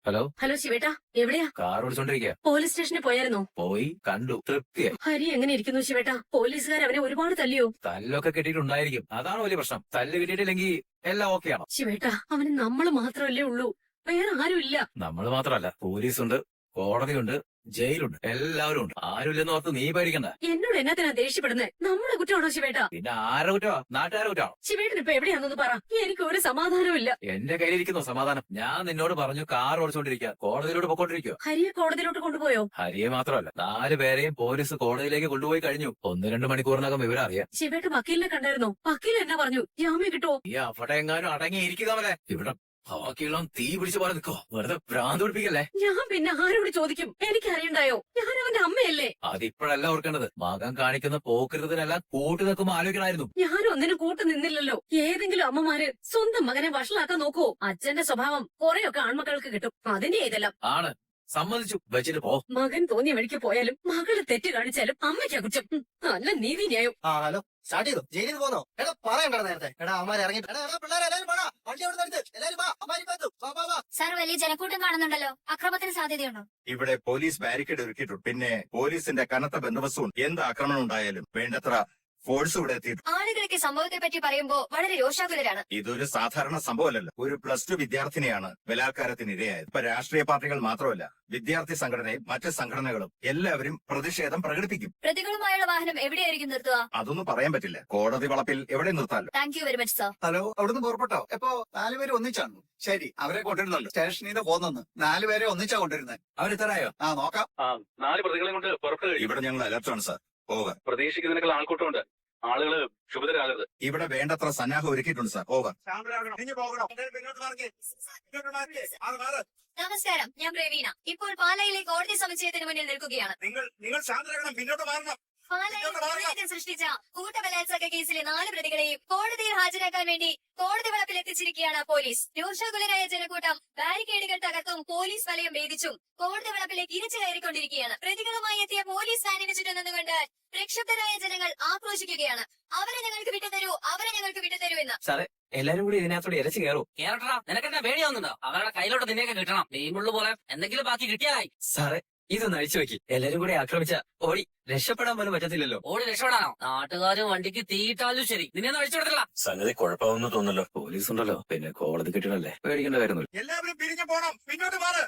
Hello hello ശിവേട്ടാ, എവിടെയാ? Car ഓടിച്ചോണ്ടിരിക്കുക. Police സ്റ്റേഷനിൽ പോയായിരുന്നോ? പോയി കണ്ടു, തൃപ്തിയായി. ഹരി എങ്ങനെ ഇരിക്കുന്നു ശിവേട്ടാ? പോലീസുകാർ അവനെ ഒരുപാട് തല്ലിയോ? തല്ലൊക്കെ കിട്ടിയിട്ടുണ്ടായിരിക്കും, അതാണ് വലിയ പ്രശ്നം. തല്ല് കിട്ടിയിട്ടില്ലെങ്കിൽ എല്ലാം ഓക്കെ ആണോ? ശിവേട്ടാ, അവന് നമ്മള് മാത്രമല്ലേ ഉള്ളൂ, വേറെ ആരും ഇല്ല. നമ്മൾ മാത്രമല്ല, പോലീസുണ്ട്, കോടതിയുണ്ട്, ജയിലുണ്ട്, എല്ലാവരും ഉണ്ട്. ആരുമില്ലെന്ന് ഓർത്ത് നീ പേടിക്കണ്ട. എന്നോട് എന്നാത്തിനാ ദേഷ്യപ്പെടുന്നത്? നമ്മുടെ കുറ്റമാണോ ശിവേട്ടാ? പിന്നെ ആരുടെ കുറ്റമാ? നാട്ടുകാരുടെ കുറ്റമാണോ? ശിവേട്ടൻ ഇപ്പൊ എവിടെയാണെന്ന് പറ, എനിക്ക് ഒരു സമാധാനവും ഇല്ല. എന്റെ കയ്യിലിരിക്കുന്നു സമാധാനം. ഞാൻ നിന്നോട് പറഞ്ഞു കാർ ഓടിച്ചോണ്ടിരിക്കുക, കോടതിയിലോട്ട് പൊക്കോണ്ടിരിക്കുക. ഹരിയെ കോടതിയിലോട്ട് കൊണ്ടുപോയോ? ഹരിയെ മാത്രമല്ല, 4 പേരെയും പോലീസ് കോടതിയിലേക്ക് കൊണ്ടുപോയി കഴിഞ്ഞു. 1-2 മണിക്കൂറിനകം വിവരം അറിയാം. ശിവേട്ട വക്കീലിനെ കണ്ടായിരുന്നോ? വക്കീൽ എന്നാ പറഞ്ഞു? ജാമ്യം കിട്ടുമോ? ഈ അവിടെ എങ്ങാനും അടങ്ങിയിരിക്കുക. ഇവിടെ ബാക്കിയുള്ള തീ പിടിച്ച പോലെ നിൽക്കോ, വെറുതെ ഭ്രാന്ത് പിടിപ്പിക്കല്ലേ. ഞാൻ പിന്നെ ആരോട് ചോദിക്കും? എനിക്ക് അറിയണ്ടായോ? ഞാൻ അവന്റെ അമ്മയല്ലേ? അതിപ്പോഴല്ല ഓർക്കേണ്ടത്, മകൻ കാണിക്കുന്ന പോക്കൃതത്തിനെല്ലാം കൂട്ടു നിൽക്കുമ്പോ ആലോചിക്കണമായിരുന്നു. ഞാൻ ഒന്നിനും കൂട്ടു നിന്നില്ലല്ലോ. ഏതെങ്കിലും അമ്മമാര് സ്വന്തം മകനെ വഷളാക്കാൻ നോക്കുവോ? അച്ഛന്റെ സ്വഭാവം കുറെയൊക്കെ ആൺമക്കൾക്ക് കിട്ടും, അതിന്റെ ഇതെല്ലാം ആണ്. സമ്മതിച്ചു, വെച്ചിട്ട് പോ. മകൻ തോന്നിയ വഴിക്ക് പോയാലും മകള് തെറ്റ് കാണിച്ചാലും അമ്മയ്ക്കാ കുറ്റം. നല്ല നീതി ന്യായം. ഹലോ, സ്റ്റാർട്ട് ചെയ്തു. ജയിലിൽ പോന്നോ? എടാ പറയണ്ട നേരത്തെ. എടാ അമ്മമാർ ഇറങ്ങി. പിള്ളേരെ എല്ലാവരും പോടാ, വണ്ടി അവിടെ നിർത്ത്. എല്ലാവരും വാ, അമ്മാരി പറ്റൂ. സാർ, വലിയ ജനക്കൂട്ടം കാണുന്നുണ്ടല്ലോ, അക്രമത്തിന് സാധ്യതയുണ്ടോ? ഇവിടെ പോലീസ് ബാരിക്കേഡ് ഒരുക്കിയിട്ടുണ്ട്. പിന്നെ പോലീസിന്റെ കനത്ത ബന്ധവസ്തുണ്ട്. എന്ത് ആക്രമണം ഉണ്ടായാലും വേണ്ടത്ര ഫോഴ്സ് ഇവിടെ എത്തിയിട്ടുണ്ട്. ആളുകളൊക്കെ സംഭവത്തെ പറ്റി പറയുമ്പോ വളരെ രോഷാകുലരാണ്. ഇതൊരു സാധാരണ സംഭവമല്ലല്ലോ. ഒരു +2 വിദ്യാർത്ഥിനിയാണ് ബലാത്കാരത്തിന് ഇരയായത്. ഇപ്പൊ രാഷ്ട്രീയ പാർട്ടികൾ മാത്രമല്ല, വിദ്യാർത്ഥി സംഘടനയും മറ്റ് സംഘടനകളും എല്ലാവരും പ്രതിഷേധം പ്രകടിപ്പിക്കും. പ്രതികളുമായുള്ള വാഹനം എവിടെയായിരിക്കും നിർത്തുക? അതൊന്നും പറയാൻ പറ്റില്ല. കോടതി വളപ്പിൽ എവിടെ നിർത്താലോ. Thank you very much sir. Hello, അവിടുന്ന് പുറപ്പെട്ടോ? എപ്പോ 4 പേര് ഒന്നിച്ചാണ്? ശരി, അവരെ കൊണ്ടുവരുന്നുണ്ട്. സ്റ്റേഷനിൽ നിന്ന് പോന്നു. 4 പേരെ ഒന്നിച്ചാ കൊണ്ടുവരുന്നത്. അവരെത്തരായോ? നോക്കാം. 4 പ്രതികളെ കൊണ്ട് പുറപ്പെട്ടു കഴിഞ്ഞു. ഇവിടെ ഞങ്ങൾ അലർട്ടാണ് സാർ. ഓവർ. പ്രതീക്ഷിക്കുന്നതിനേക്കാൾ ആൾക്കൂട്ടമുണ്ട്. ആളുകള് ക്ഷുഭിതരാകരുത്. ഇവിടെ വേണ്ടത്ര സന്നാഹം ഒരുക്കിയിട്ടുണ്ട് സാർ. ഓവർ. നമസ്കാരം, ഞാൻ പ്രവീണ. ഇപ്പോൾ പാലായിലെ കോടതി സമുച്ചയത്തിന് മുന്നിൽ നിൽക്കുകയാണ്. നിങ്ങൾ ശാന്തരാകണം, പിന്നോട്ട് മാറണം. പാലായിൽ പ്രളയത്തിൽ സൃഷ്ടിച്ച കൂട്ടബലാത്സംഗ കേസിലെ 4 പ്രതികളെയും കോടതിയിൽ ഹാജരാക്കാൻ വേണ്ടി കോടതി വളപ്പിൽ എത്തിച്ചിരിക്കുകയാണ് പോലീസ്. രോഷാകുലരായ ജനക്കൂട്ടം ബാരിക്കേഡുകൾ തകർത്തും പോലീസ് വലയം ഭേദിച്ചും കോടതി വളപ്പിലേക്ക് ഇരച്ചു കയറിക്കൊണ്ടിരിക്കുകയാണ്. പ്രതികളുമായി എത്തിയ പോലീസ് വാനിന് ചുറ്റും നിന്നുകൊണ്ട് പ്രക്ഷുബ്ധരായ ജനങ്ങൾ ആക്രോശിക്കുകയാണ്. അവരെ ഞങ്ങൾക്ക് വിട്ടുതരൂ, അവരെ ഞങ്ങൾക്ക് വിട്ടുതരൂ എന്ന്. സാറേ, എല്ലാരും കൂടി ഇതിനകത്തോടെ ഇരച്ചു കയറും. കേറട്ടാ, നിനക്കെന്നെ പേടിയാവുന്നുണ്ടോ? അവരുടെ കയ്യിലോട്ട് നിന്നെയൊക്കെ കിട്ടണം. മീൻമുള്ളു പോലെ എന്തെങ്കിലും ബാക്കി കിട്ടിയായി. സാറേ, ഇതൊന്ന് അഴിച്ചു വെക്കി. എല്ലാരും കൂടി ആക്രമിച്ച ഓടി രക്ഷപ്പെടാൻ പോലും പറ്റത്തില്ലല്ലോ. ഓടി രക്ഷപ്പെടാനോ? നാട്ടുകാരും വണ്ടിക്ക് തീയിട്ടാലും ശരി, നിന്നെ അഴിച്ചു കൊടുത്തില്ല. സംഗതി കുഴപ്പമൊന്നും തോന്നല്ലോ. പോലീസ് ഉണ്ടല്ലോ, പിന്നെ കോടതി കെട്ടിടല്ലേ, പേടിക്കേണ്ട കാര്യമൊന്നുമില്ല. എല്ലാവരും പിരിഞ്ഞു പോണം, പിന്നോട്ട് മാറ്.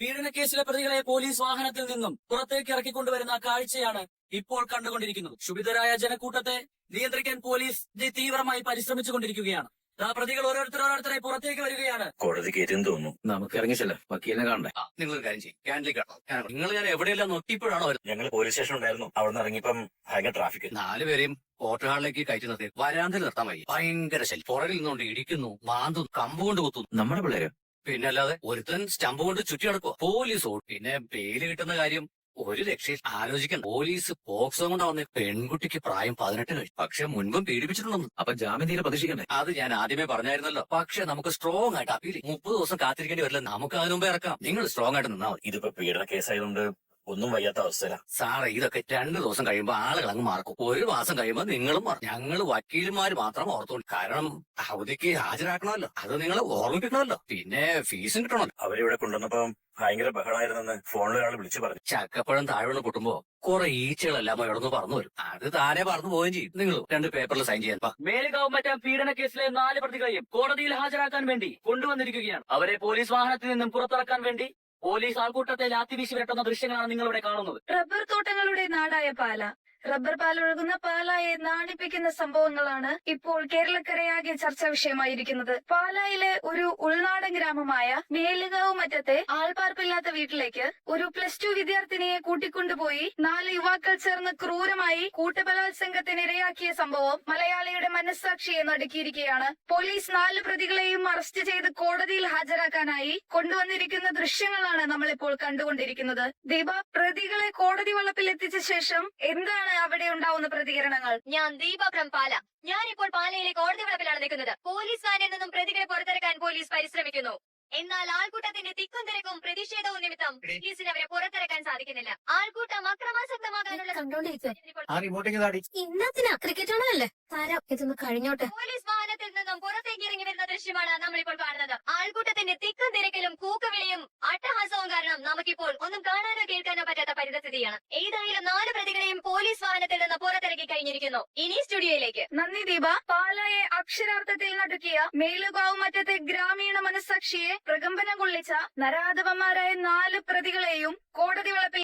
പീഡനക്കേസിലെ പ്രതികളെ പോലീസ് വാഹനത്തിൽ നിന്നും പുറത്തേക്ക് ഇറക്കിക്കൊണ്ടുവരുന്ന കാഴ്ചയാണ് ഇപ്പോൾ കണ്ടുകൊണ്ടിരിക്കുന്നത്. ക്ഷുഭിതരായ ജനക്കൂട്ടത്തെ നിയന്ത്രിക്കാൻ പോലീസ് തീവ്രമായി പരിശ്രമിച്ചുകൊണ്ടിരിക്കുകയാണ്. പ്രതികൾ ഓരോരുത്തരെ പുറത്തേക്ക് വരികയാണ്. കോടതി കയറ്റിയെന്ന് തോന്നുന്നു. നമുക്ക് ഇറങ്ങിച്ചല്ലോ, വക്കീലിനെ കാണണ്ടേ? നിങ്ങളൊരു കാര്യം ചെയ്യും, ക്യാൻഡിൽ കാണാം. നിങ്ങൾ ഞാൻ എവിടെയെല്ലാം നോക്കിയപ്പോഴാണോ വരുന്നത്? ഞങ്ങൾ പോലീസ് സ്റ്റേഷൻ ഉണ്ടായിരുന്നു. അവിടെ നിന്ന് ഇറങ്ങിയപ്പം ഭയങ്കര ട്രാഫിക്. 4 പേരെയും കോർട്ട് ഹാളിലേക്ക് കയറ്റി നിർത്തി വരാന്തയിൽ നിർത്താൻ വയ്യ. ഭയങ്കര ശല്യം. പുറകിൽ നിന്നുകൊണ്ട് ഇടിക്കുന്നു, മാന്തും, കമ്പ് കൊണ്ട് കുത്തുന്നു. നമ്മുടെ പിള്ളേരോ? പിന്നല്ലാതെ ഒരുത്തൻ സ്റ്റമ്പ് കൊണ്ട് ചുറ്റി നടക്കുക. പോലീസ് പിന്നെ ബെയില് കിട്ടുന്ന കാര്യം ഒരു രക്ഷയിൽ ആലോചിക്കണം. പോലീസ് പോക്സോ കൊണ്ടാ വന്നേ. പെൺകുട്ടിക്ക് പ്രായം 18 കഴിഞ്ഞു. പക്ഷെ മുൻപും പീഡിപ്പിച്ചിട്ടുണ്ടെന്ന്. അപ്പൊ ജാമ്യം തീരെ പ്രതീക്ഷിക്കണ്ടേ? അത് ഞാൻ ആദ്യമേ പറഞ്ഞായിരുന്നല്ലോ. പക്ഷെ നമുക്ക് സ്ട്രോങ് ആയിട്ട് അപ്പീൽ 30 ദിവസം കാത്തിരിക്കേണ്ടി വരില്ല. നമുക്ക് അതിനു മുമ്പേ ഇറക്കാം. നിങ്ങൾ സ്ട്രോങ് ആയിട്ട് നിന്നാ മതി. ഇതിപ്പോ പീഡന കേസായതുകൊണ്ട് ഒന്നും വയ്യാത്ത അവസ്ഥയിലാണ്. സാറേ, ഇതൊക്കെ 2 ദിവസം കഴിയുമ്പോ ആളുകൾ അങ്ങ് മാർക്കും. 1 മാസം കഴിയുമ്പോ നിങ്ങളും മാറും. ഞങ്ങള് വക്കീലുമാര് മാത്രം ഓർത്തോളൂ. കാരണം അവധിക്ക് ഹാജരാക്കണമല്ലോ, അത് നിങ്ങൾ ഓർമ്മിപ്പിക്കണമല്ലോ. പിന്നെ ഫീസും കിട്ടണമല്ലോ. അവരിവിടെ കൊണ്ടുവന്നപ്പോ ഭയങ്കര ബഹളായിരുന്നെന്ന് ഫോണിൽ ഒരാൾ വിളിച്ചു പറഞ്ഞു. ചക്കപ്പഴം താഴെ പൊട്ടുമ്പോ കുറെ ഈച്ചകളെല്ലാം ഇടന്ന് പറന്നു വരും. അത് താനെ പറന്നു പോവുകയും ചെയ്യും. നിങ്ങൾ 2 പേപ്പറിൽ സൈൻ ചെയ്യാൻ. മേലുകാവ് മറ്റം പീഡന കേസിലെ 4 പ്രതികളെയും കോടതിയിൽ ഹാജരാക്കാൻ വേണ്ടി കൊണ്ടുവന്നിരിക്കുകയാണ്. അവരെ പോലീസ് വാഹനത്തിൽ നിന്നും പുറത്തിറക്കാൻ വേണ്ടി പോലീസ് ആൾക്കൂട്ടത്തെ ലാത്തിവീശി വിരട്ടുന്ന ദൃശ്യങ്ങളാണ് നിങ്ങളിവിടെ കാണുന്നത്. റബ്ബർ തോട്ടങ്ങളുടെ നാടായ പാല, റബ്ബർ പാലൊഴുകുന്ന പാലായെ നാണിപ്പിക്കുന്ന സംഭവങ്ങളാണ് ഇപ്പോൾ കേരളക്കരയാകെ ചർച്ചാ വിഷയമായിരിക്കുന്നത്. പാലായിലെ ഒരു ഉൾനാടൻ ഗ്രാമമായ മേലുകാവ് മറ്റത്തെ ആൾപ്പാർപ്പില്ലാത്ത വീട്ടിലേക്ക് ഒരു +2 വിദ്യാർത്ഥിനിയെ കൂട്ടിക്കൊണ്ടുപോയി 4 യുവാക്കൾ ചേർന്ന് ക്രൂരമായി കൂട്ടബലാത്സംഗത്തിന് ഇരയാക്കിയ സംഭവം മലയാളിയുടെ മനസ്സാക്ഷിയെ നടുക്കിയിരിക്കുകയാണ്. പോലീസ് 4 പ്രതികളെയും അറസ്റ്റ് ചെയ്ത് കോടതിയിൽ ഹാജരാക്കാനായി കൊണ്ടുവന്നിരിക്കുന്ന ദൃശ്യങ്ങളാണ് നമ്മളിപ്പോൾ കണ്ടുകൊണ്ടിരിക്കുന്നത്. ദീപ, പ്രതികളെ കോടതി വളപ്പിൽ എത്തിച്ച ശേഷം എന്താണ് അവിടെ ഉണ്ടാവുന്ന പ്രതികരണങ്ങൾ? ഞാൻ ദീപ ഫ്രം പാല. ഞാനിപ്പോൾ പാലയിലെ കോടതി വളപ്പിലാണ് നിൽക്കുന്നത്. പോലീസ് വാനിൽ നിന്നും പ്രതികളെ പുറത്തിറക്കാൻ പോലീസ് പരിശ്രമിക്കുന്നു. എന്നാൽ ആൾക്കൂട്ടത്തിന്റെ തിക്കും തിരക്കും പ്രതിഷേധവും നിമിത്തം പോലീസിന് അവരെ പുറത്തിറക്കാൻ സാധിക്കുന്നില്ല. ആൾക്കൂട്ടം അക്രമാസക്തമാകാനുള്ള കണ്ടോണ്ടിരിക്കുക ആ റിമോട്ടിങ് താടി ഇന്നത്തിനാ ക്രിക്കറ്റ് ആണല്ലേ തരാം ഇതൊന്ന് കഴിഞ്ഞോട്ടെ. പോലീസ് വാഹനത്തിൽ നിന്നും പുറത്തേക്ക് ഇറങ്ങി വരുന്ന ദൃശ്യമാണ് നമ്മളിപ്പോൾ കാണുന്നത്. ആൾക്കൂട്ടത്തിന്റെ തിക്കും തിരക്കിലും കൂക്കുവിളിയും അട്ടഹാസവും കാരണം നമുക്കിപ്പോൾ ഒന്നും കാണാനോ കേൾക്കാനോ പറ്റാത്ത പരിതസ്ഥിതിയാണ്. ഏതായാലും 4 പ്രതികളെയും പോലീസ് വാഹനത്തിൽ നിന്ന് പുറത്തിറക്കി കഴിഞ്ഞിരിക്കുന്നു. ഇനി സ്റ്റുഡിയോയിലേക്ക്. നന്ദി ദീപ. പാലായെ അക്ഷരാർത്ഥത്തിൽ നടുക്കിയ മേലുകാവ് മറ്റത്തെ ഗ്രാമീണ മനസ്സാക്ഷിയെ പ്രകമ്പനം കൊള്ളിച്ച നരാധവന്മാരായ 4 പ്രതികളെയും കോടതി വളപ്പിൽ